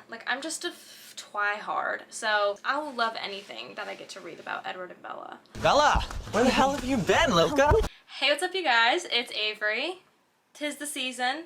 Like, I'm just a twihard, so I'll love anything that I get to read about Edward and Bella. Bella, where the hell have you been, Loca? Hey, what's up, you guys? It's Avery. 'Tis the season.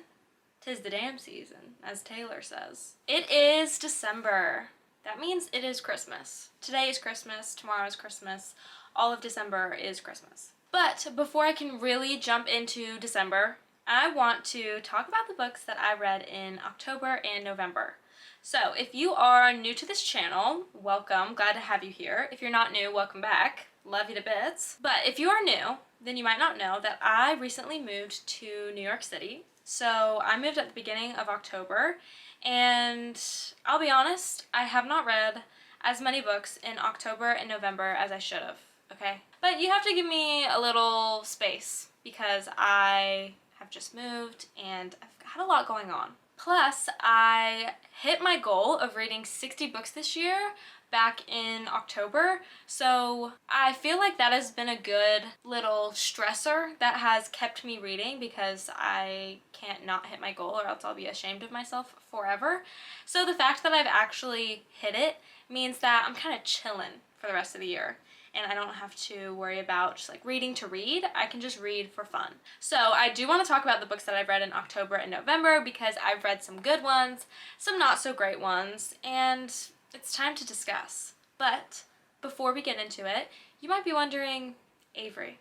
'Tis the damn season, as Taylor says. It is December. That means it is Christmas. Today is Christmas, tomorrow is Christmas, all of December is Christmas. But before I can really jump into December, I want to talk about the books that I read in October and November. So if you are new to this channel, welcome, glad to have you here. If you're not new, welcome back, love you to bits. But if you are new, then you might not know that I recently moved to New York City. So I moved at the beginning of October, and I'll be honest, I have not read as many books in October and November as I should have, okay? But you have to give me a little space because I have just moved and I've had a lot going on. Plus, I hit my goal of reading 60 books this year back in October, so I feel like that has been a good little stressor that has kept me reading because I can't not hit my goal or else I'll be ashamed of myself forever. So the fact that I've actually hit it means that I'm kind of chilling for the rest of the year. And I don't have to worry about just like reading to read. I can just read for fun. So I do want to talk about the books that I've read in October and November because I've read some good ones, some not so great ones, and it's time to discuss. But before we get into it, you might be wondering, Avery,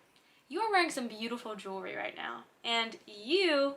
you are wearing some beautiful jewelry right now, and you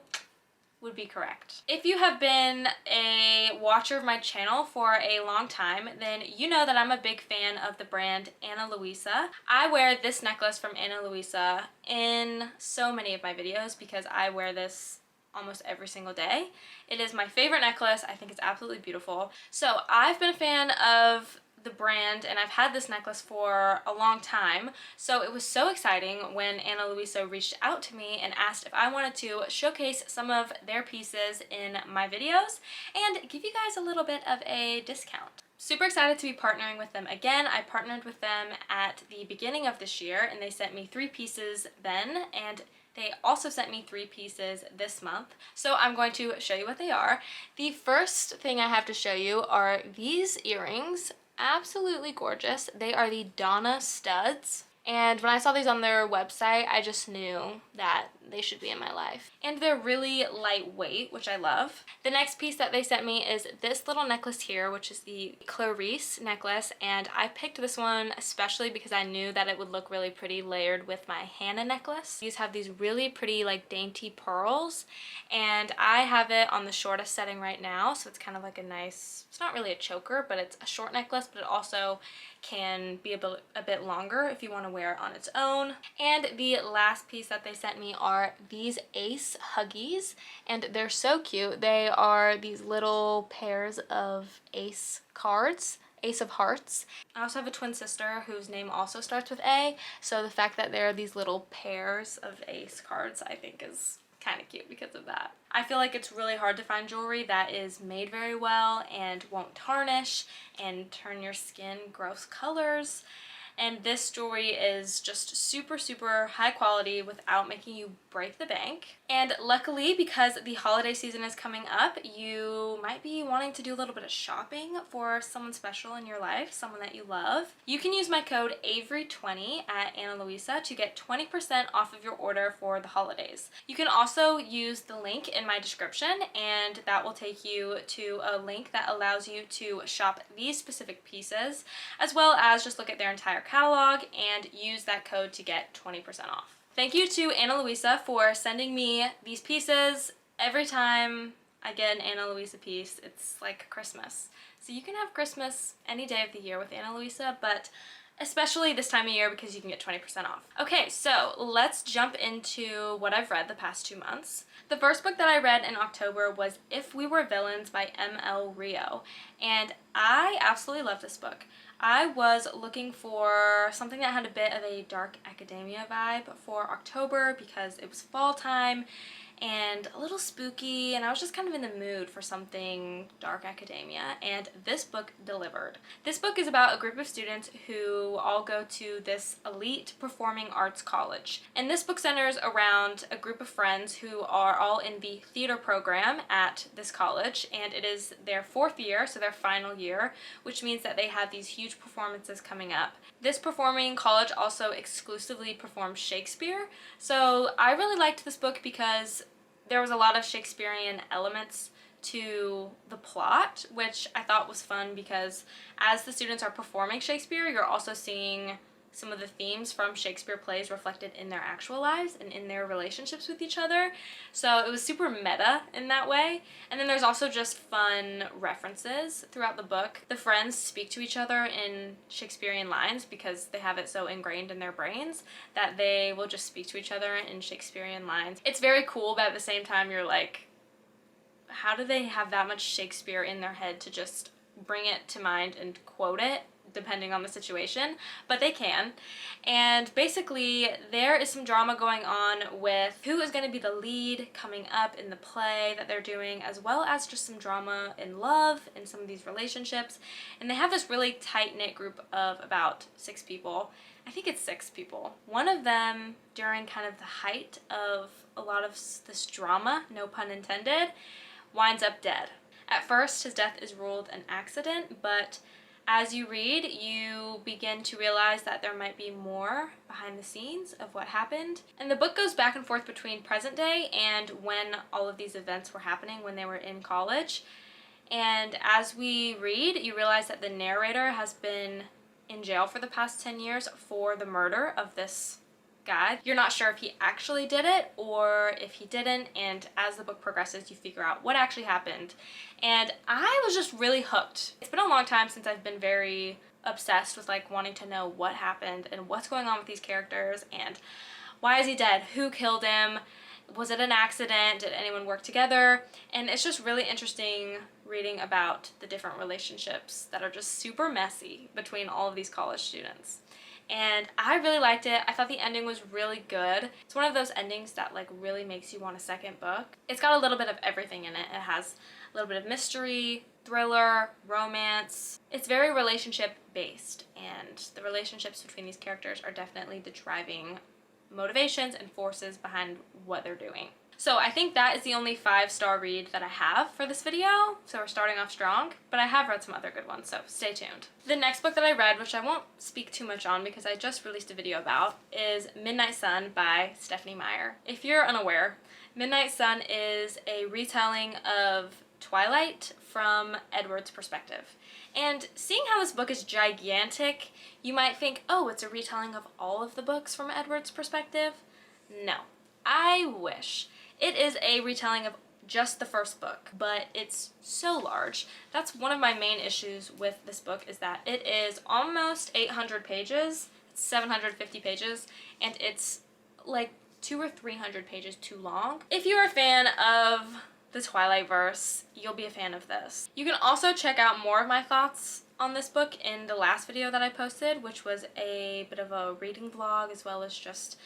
would be correct. If you have been a watcher of my channel for a long time, then you know that I'm a big fan of the brand Ana Luisa. I wear this necklace from Ana Luisa in so many of my videos because I wear this almost every single day. It is my favorite necklace. I think it's absolutely beautiful. So I've been a fan of the brand and I've had this necklace for a long time, so it was so exciting when Ana Luisa reached out to me and asked if I wanted to showcase some of their pieces in my videos and give you guys a little bit of a discount. Super excited to be partnering with them again. I partnered with them at the beginning of this year and they sent me 3 pieces then, and they also sent me 3 pieces this month. So I'm going to show you what they are. The first thing I have to show you are these earrings. Absolutely gorgeous. They are the Donna studs. And when I saw these on their website, I just knew that they should be in my life. And they're really lightweight, which I love. The next piece that they sent me is this little necklace here, which is the Clarice necklace. And I picked this one especially because I knew that it would look really pretty layered with my Hannah necklace. These have these really pretty like dainty pearls. And I have it on the shortest setting right now. So it's kind of like a nice, it's not really a choker, but it's a short necklace, but it also can be a bit longer if you want to wear it on its own. And the last piece that they sent me are these Ace Huggies, and they're so cute. They are these little pairs of Ace cards. Ace of Hearts. I also have a twin sister whose name also starts with A, so the fact that there are these little pairs of Ace cards I think is kind of cute because of that. I feel like it's really hard to find jewelry that is made very well and won't tarnish and turn your skin gross colors. And this jewelry is just super, super high quality without making you break the bank. And luckily, because the holiday season is coming up, you might be wanting to do a little bit of shopping for someone special in your life, someone that you love. You can use my code AVERY20 at Ana Luisa to get 20% off of your order for the holidays. You can also use the link in my description, and that will take you to a link that allows you to shop these specific pieces, as well as just look at their entire catalog and use that code to get 20% off. Thank you to Ana Luisa for sending me these pieces. Every time I get an Ana Luisa piece, it's like Christmas. So you can have Christmas any day of the year with Ana Luisa, but especially this time of year because you can get 20% off. Okay, so let's jump into what I've read the past 2 months. The first book that I read in October was If We Were Villains by M.L. Rio, and I absolutely love this book. I was looking for something that had a bit of a dark academia vibe for October because it was fall time and a little spooky, and I was just kind of in the mood for something dark academia, and this book delivered. This book is about a group of students who all go to this elite performing arts college, and this book centers around a group of friends who are all in the theater program at this college, and it is their 4th year, so their final year, which means that they have these huge performances coming up. This performing college also exclusively performs Shakespeare, so I really liked this book because there was a lot of Shakespearean elements to the plot, which I thought was fun because as the students are performing Shakespeare, you're also seeing some of the themes from Shakespeare plays reflected in their actual lives and in their relationships with each other. So it was super meta in that way. And then there's also just fun references throughout the book. The friends speak to each other in Shakespearean lines because they have it so ingrained in their brains that they will just speak to each other in Shakespearean lines. It's very cool, but at the same time you're like, how do they have that much Shakespeare in their head to just bring it to mind and quote it, depending on the situation, but they can. And basically there is some drama going on with who is going to be the lead coming up in the play that they're doing, as well as just some drama in love in some of these relationships. And they have this really tight-knit group of about 6 people. I think it's 6 people. One of them, during kind of the height of a lot of this drama, no pun intended, winds up dead. At first, his death is ruled an accident, but as you read, you begin to realize that there might be more behind the scenes of what happened. And the book goes back and forth between present day and when all of these events were happening when they were in college. And as we read, you realize that the narrator has been in jail for the past 10 years for the murder of this guy. You're not sure if he actually did it or if he didn't, and as the book progresses you figure out what actually happened. And I was just really hooked. It's been a long time since I've been very obsessed with like wanting to know what happened and what's going on with these characters and why is he dead, who killed him, was it an accident, did anyone work together. And it's just really interesting reading about the different relationships that are just super messy between all of these college students. And I really liked it. I thought the ending was really good. It's one of those endings that like really makes you want a second book. It's got a little bit of everything in it. It has a little bit of mystery, thriller, romance. It's very relationship based, and the relationships between these characters are definitely the driving motivations and forces behind what they're doing. So I think that is the only 5-star read that I have for this video, so we're starting off strong, but I have read some other good ones, so stay tuned. The next book that I read, which I won't speak too much on because I just released a video about, is Midnight Sun by Stephenie Meyer. If you're unaware, Midnight Sun is a retelling of Twilight from Edward's perspective. And seeing how this book is gigantic, you might think, oh, it's a retelling of all of the books from Edward's perspective. No, I wish. It is a retelling of just the first book, but it's so large. That's one of my main issues with this book, is that it is almost 800 pages, it's 750 pages, and it's like 200 or 300 pages too long. If you're a fan of the Twilight verse, you'll be a fan of this. You can also check out more of my thoughts on this book in the last video that I posted, which was a bit of a reading vlog as well as just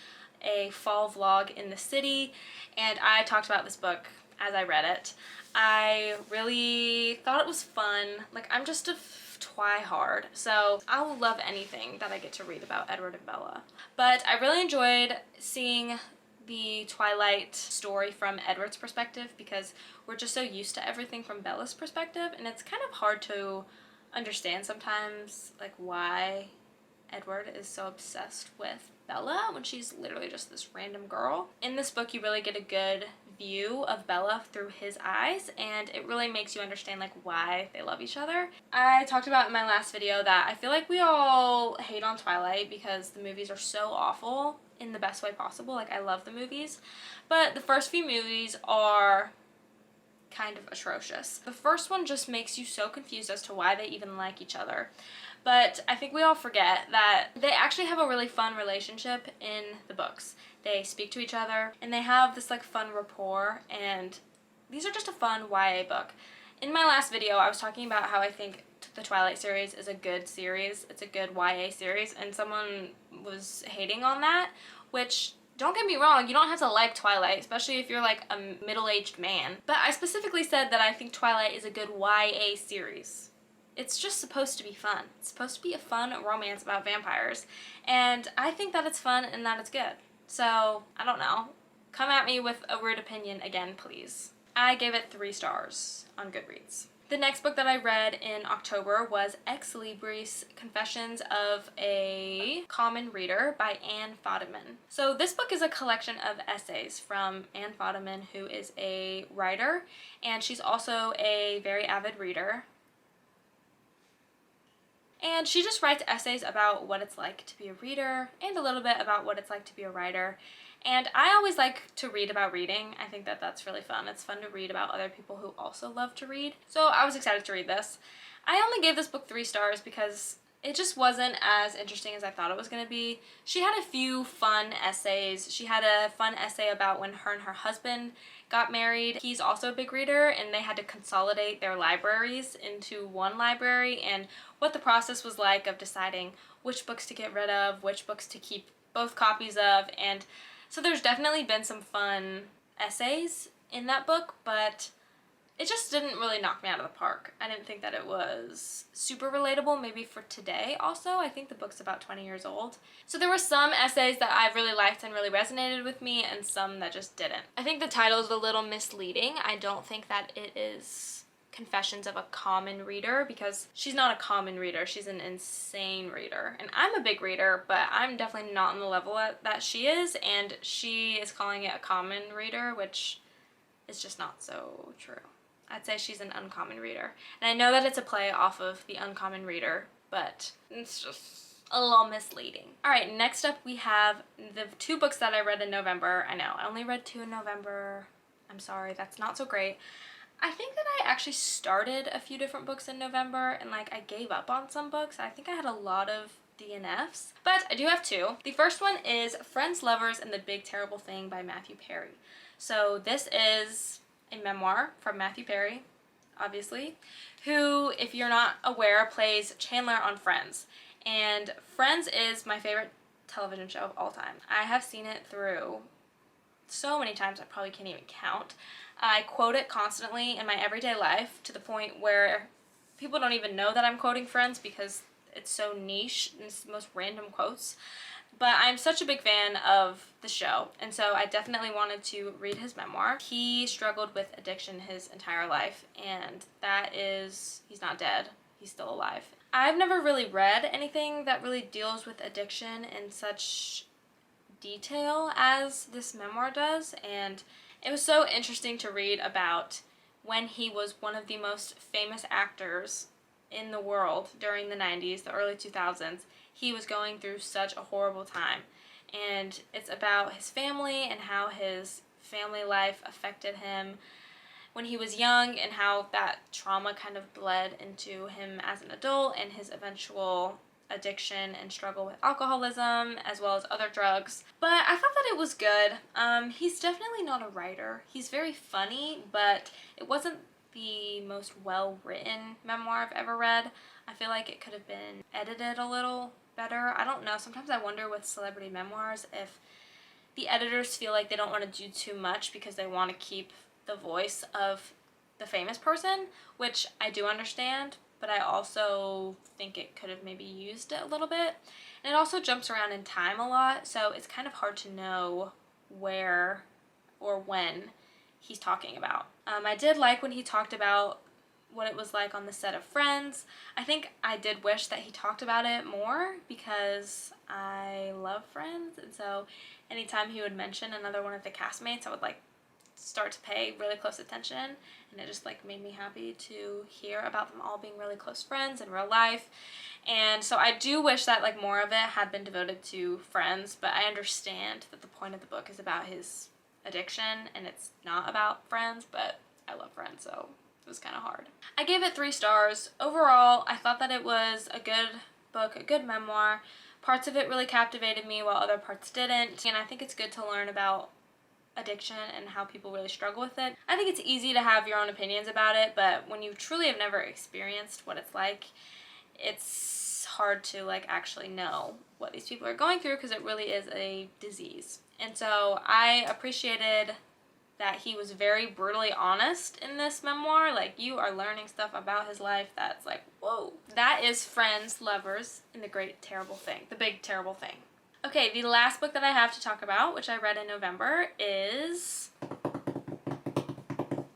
a fall vlog in the city, and I talked about this book as I read it. I really thought it was fun. Like, I'm just a twihard, so I'll love anything that I get to read about Edward and Bella. But I really enjoyed seeing the Twilight story from Edward's perspective because we're just so used to everything from Bella's perspective, and it's kind of hard to understand sometimes like why Edward is so obsessed with Bella when she's literally just this random girl. In this book you really get a good view of Bella through his eyes, and it really makes you understand like why they love each other. I talked about in my last video that I feel like we all hate on Twilight because the movies are so awful in the best way possible. Like, I love the movies, but the first few movies are kind of atrocious. The first one just makes you so confused as to why they even like each other. But I think we all forget that they actually have a really fun relationship in the books. They speak to each other and they have this like fun rapport, and these are just a fun YA book. In my last video I was talking about how I think the Twilight series is a good series. It's a good YA series, and someone was hating on that, which Don't get me wrong, you don't have to like Twilight, especially if you're like a middle-aged man. But I specifically said that I think Twilight is a good YA series. It's just supposed to be fun. It's supposed to be a fun romance about vampires. And I think that it's fun and that it's good. So, I don't know. Come at me with a weird opinion again, please. I gave it 3 stars on Goodreads. The next book that I read in October was Ex Libris, Confessions of a Common Reader by Anne Fodiman. So this book is a collection of essays from Anne Fodiman, who is a writer, and she's also a very avid reader. And she just writes essays about what it's like to be a reader and a little bit about what it's like to be a writer. And I always like to read about reading. I think that that's really fun. It's fun to read about other people who also love to read. So I was excited to read this. I only gave this book 3 stars because it just wasn't as interesting as I thought it was going to be. She had a few fun essays. She had a fun essay about when her and her husband got married. He's also a big reader, and they had to consolidate their libraries into one library, and what the process was like of deciding which books to get rid of, which books to keep both copies of. And so there's definitely been some fun essays in that book, but it just didn't really knock me out of the park. I didn't think that it was super relatable, maybe for today also. I think the book's about 20 years old. So there were some essays that I really liked and really resonated with me, and some that just didn't. I think the title is a little misleading. I don't think that it is Confessions of a Common Reader, because she's not a common reader. She's an insane reader. And I'm a big reader, but I'm definitely not on the level that she is, and she is calling it a common reader, which is just not so true. I'd say she's an uncommon reader. And I know that it's a play off of The Uncommon Reader, but it's just a little misleading. Alright, next up we have the 2 books that I read in November. I know, I only read 2 in November. I'm sorry, that's not so great. I think that I actually started a few different books in November, and like I gave up on some books. I think I had a lot of DNFs, but I do have 2. The first one is Friends, Lovers, and the Big Terrible Thing by Matthew Perry. So this is a memoir from Matthew Perry, obviously, who, if you're not aware, plays Chandler on Friends. And Friends is my favorite television show of all time. I have seen it through so many times I probably can't even count. I quote it constantly in my everyday life to the point where people don't even know that I'm quoting Friends because it's so niche and it's the most random quotes. But I'm such a big fan of the show, and so I definitely wanted to read his memoir. He struggled with addiction his entire life, and that is, he's not dead, he's still alive. I've never really read anything that really deals with addiction in such detail as this memoir does, and it was so interesting to read about when he was one of the most famous actors in the world during the 90s, the early 2000s. He was going through such a horrible time, and it's about his family and how his family life affected him when he was young, and how that trauma kind of bled into him as an adult and his eventual addiction and struggle with alcoholism as well as other drugs. But I thought that it was good. He's definitely not a writer. He's very funny, but it wasn't the most well-written memoir I've ever read. I feel like it could have been edited a little better. I don't know. Sometimes I wonder with celebrity memoirs if the editors feel like they don't want to do too much because they want to keep the voice of the famous person, which I do understand, but I also think it could have maybe used it a little bit. And it also jumps around in time a lot, so it's kind of hard to know where or when he's talking about. I did like when he talked about what it was like on the set of Friends. I think I did wish that he talked about it more because I love Friends, and so anytime he would mention another one of the castmates, I would like start to pay really close attention, and it just like made me happy to hear about them all being really close friends in real life. And so I do wish that like more of it had been devoted to Friends, but I understand that the point of the book is about his addiction and it's not about Friends, but I love Friends, so it was kind of hard. I gave it 3 stars. Overall, I thought that it was a good book, a good memoir. Parts of it really captivated me while other parts didn't, and I think it's good to learn about addiction and how people really struggle with it. I think it's easy to have your own opinions about it, but when you truly have never experienced what it's like, it's hard to like actually know what these people are going through because it really is a disease. And so I appreciated that he was very brutally honest in this memoir. Like, you are learning stuff about his life that's like, whoa. That is Friends, Lovers, and the Great Terrible Thing. The Big Terrible Thing. Okay, the last book that I have to talk about, which I read in November, is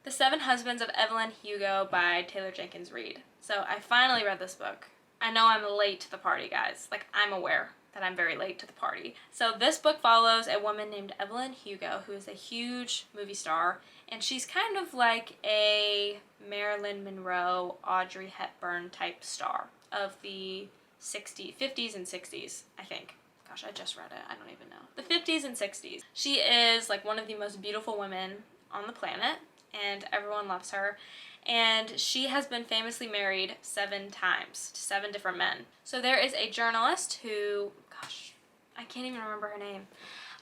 The Seven Husbands of Evelyn Hugo by Taylor Jenkins Reid. So I finally read this book. I know I'm late to the party, guys. Like, I'm aware that I'm very late to the party. So this book follows a woman named Evelyn Hugo, who is a huge movie star, and she's kind of like a Marilyn Monroe, Audrey Hepburn type star of the 50s and 60s, I think. Gosh, I just read it. I don't even know. The 50s and 60s. She is like one of the most beautiful women on the planet, and everyone loves her. And she has been famously married 7 times to 7 different men. So there is a journalist who, gosh, I can't even remember her name.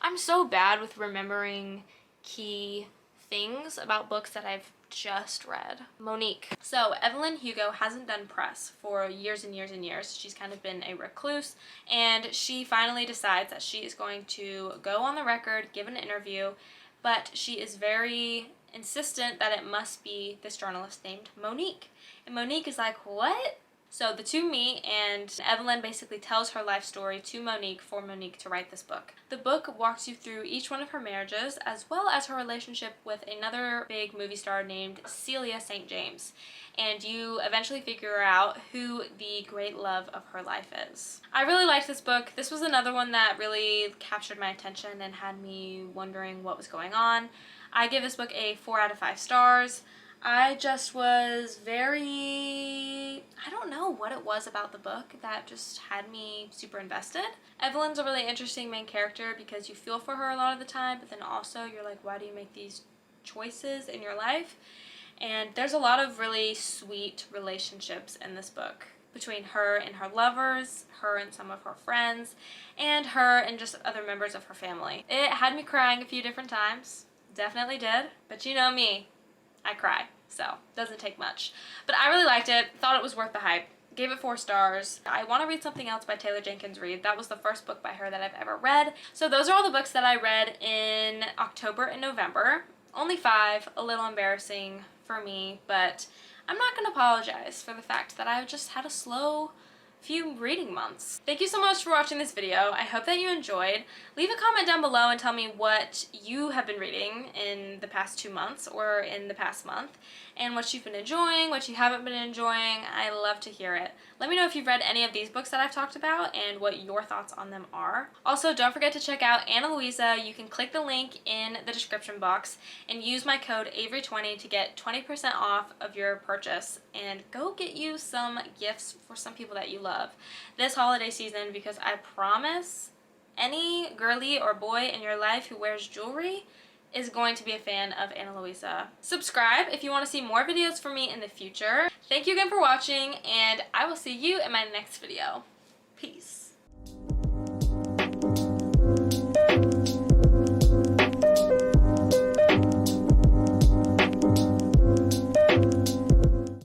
I'm so bad with remembering key things about books that I've just read. Monique. So Evelyn Hugo hasn't done press for years and years and years. She's kind of been a recluse, and she finally decides that she is going to go on the record, give an interview, but she is very insistent that it must be this journalist named Monique. And Monique is like, what? So the two meet, and Evelyn basically tells her life story to Monique for Monique to write this book. The book walks you through each one of her marriages, as well as her relationship with another big movie star named Celia St. James. And you eventually figure out who the great love of her life is. I really liked this book. This was another one that really captured my attention and had me wondering what was going on. I give this book a 4 out of 5 stars. I just was very, I don't know what it was about the book that just had me super invested. Evelyn's a really interesting main character because you feel for her a lot of the time, but then also you're like, why do you make these choices in your life? And there's a lot of really sweet relationships in this book between her and her lovers, her and some of her friends, and her and just other members of her family. It had me crying a few different times. Definitely did. But you know me, I cry, so doesn't take much. But I really liked it, thought it was worth the hype, gave it 4 stars. I want to read something else by Taylor Jenkins Reid. That was the first book by her that I've ever read. So those are all the books that I read in October and November. Only 5, a little embarrassing for me, but I'm not going to apologize for the fact that I've just had a slow few reading months. Thank you so much for watching this video. I hope that you enjoyed. Leave a comment down below and tell me what you have been reading in the past 2 months or in the past month, and what you've been enjoying, what you haven't been enjoying. I love to hear it. Let me know if you've read any of these books that I've talked about and what your thoughts on them are. Also, don't forget to check out Ana Luisa. You can click the link in the description box and use my code Avery20 to get 20% off of your purchase, and go get you some gifts for some people that you love this holiday season, because I promise any girly or boy in your life who wears jewelry is going to be a fan of Ana Luisa. Subscribe if you want to see more videos from me in the future. Thank you again for watching, and I will see you in my next video.